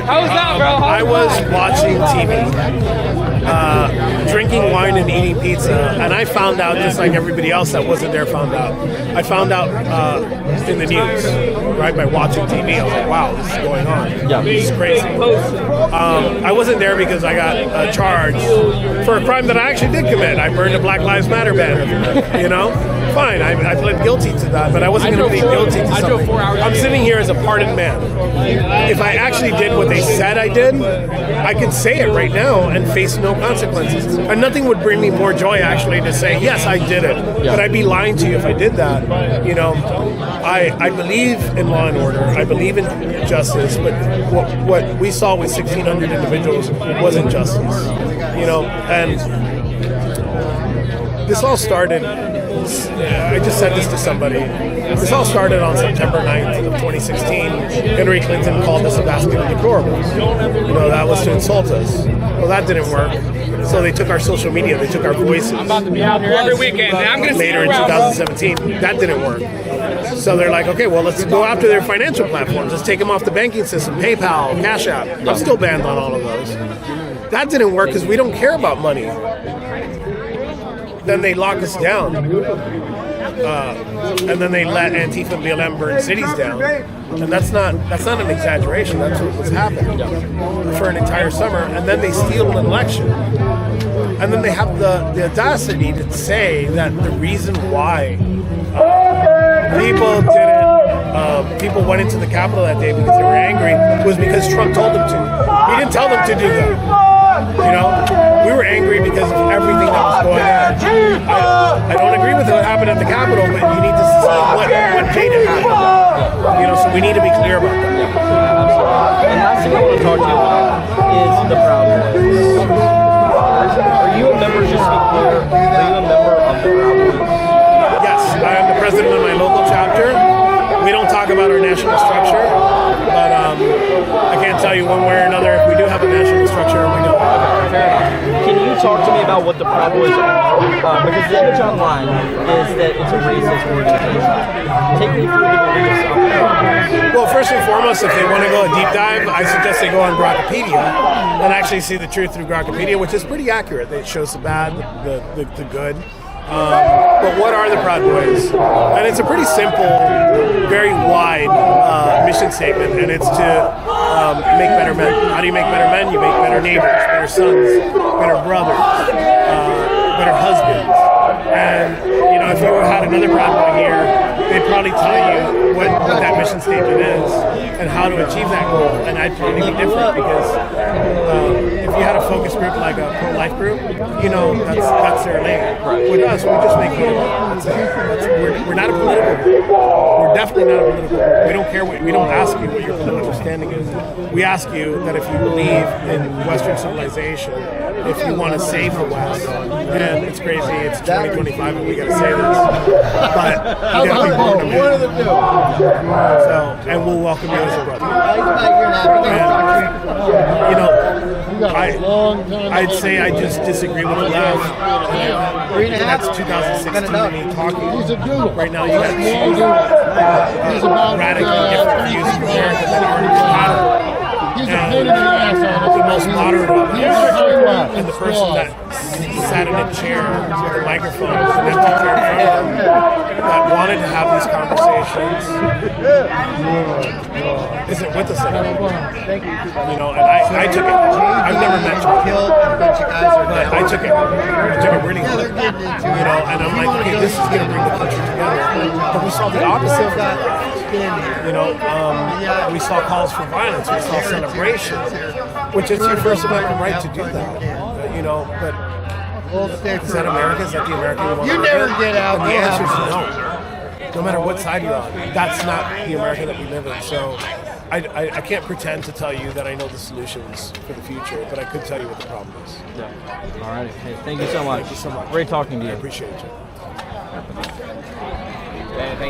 How was that, bro? I was watching TV, drinking wine and eating pizza, and I found out, just like everybody else that wasn't there found out. I found out in the news, right, by watching TV. I was like, wow, this is going on. Yeah. This is crazy. I wasn't there because I got charged for a crime that I actually did commit. I burned a Black Lives Matter banner, you know? Fine, I pled guilty to that, but I wasn't going to plead guilty to something. I'm sitting here as a pardoned man. If I actually did what they said I did, I could say it right now and face no consequences. And nothing would bring me more joy, actually, to say, yes, I did it. Yeah. But I'd be lying to you if I did that. You know, I believe in law and order. I believe in justice. But what we saw with 1,600 individuals wasn't justice. You know, and this all started... I just said this to somebody. This all started on September 9th of 2016. Hillary Clinton called us a basket of deplorables. You know, that was to insult us. Well, that didn't work. So they took our social media, they took our voices. I'm about to be out here every weekend. I'm gonna later in 2017. That didn't work. So they're like, okay, well, let's go after their financial platforms. Let's take them off the banking system, PayPal, Cash App. I'm still banned on all of those. That didn't work because we don't care about money. Then they lock us down. And then they let Antifa and BLM burn cities down. And that's not an exaggeration. That's what was happening for an entire summer. And then they steal an election. And then they have the audacity to say that the reason why people went into the Capitol that day because they were angry was because Trump told them to. He didn't tell them to do that. You know, we were angry because of everything that was going on. I don't agree with what happened at the Capitol, but you need to see what made it happen. You know, so we need to be clear about that. And last thing I want to talk to you about is the Proud Boys. Are you a member, just to be clear, are you a member of the Proud Boys? Yes, I am the president of my local chapter. We don't talk about our national structure, but I can't tell you one way or another if we do have a national structure or we don't. Can you talk to me about what the Proud Boys are? Because the image online is that it's a racist organization. Take me through the beliefs of the Proud Boys. Well, first and foremost, if they want to go a deep dive, I suggest they go on Grokpedia and actually see the truth through Grokpedia, which is pretty accurate. It shows the bad, the good. But what are the Proud Boys? And it's a pretty simple, very wide mission statement, and it's to make better men. How do you make better men? You make better neighbors, better sons, better brothers, better husbands. And, you know, if you had another Proud Boy here, they'd probably tell you what that mission statement is and how to achieve that goal. And I'd probably be different because if you had a focus group like a pro-life group, you know, that's their lane. With us, we just make money. We're not a political group. We're definitely not a political group. We don't care. We don't ask you what your political standing is. We ask you that if you believe in Western civilization, if you want to save the West, and it's crazy, it's 2025 and we got to say this, but you got to be born to One of the two. So, and we'll welcome you as a brother. And, you know, I'd say I just disagree with the left. That's 2016 to me talking. Right now, you got two radically different views of America that are incompatible. And the most moderate of us, and the person that sat in a chair with a microphone, an empty chair in front of them, that wanted to have these conversations, isn't with us anymore. You know, and I took it. I've never met you. But I took it. I took it really hard. You know, and I'm like, okay, this is going to bring the country together. But we saw the opposite of that. You know, we saw calls for violence. We saw celebration, which is your First Amendment right to do that. You know, but is that America? Is that the America you want? You never get out. And the answer is no. No matter what side you're on, that's not the America that we live in. So I can't pretend to tell you that I know the solutions for the future, but I could tell you what the problem is. Yeah. All right. Hey, thank you so much. Thank you so much. Great talking to you. I appreciate you.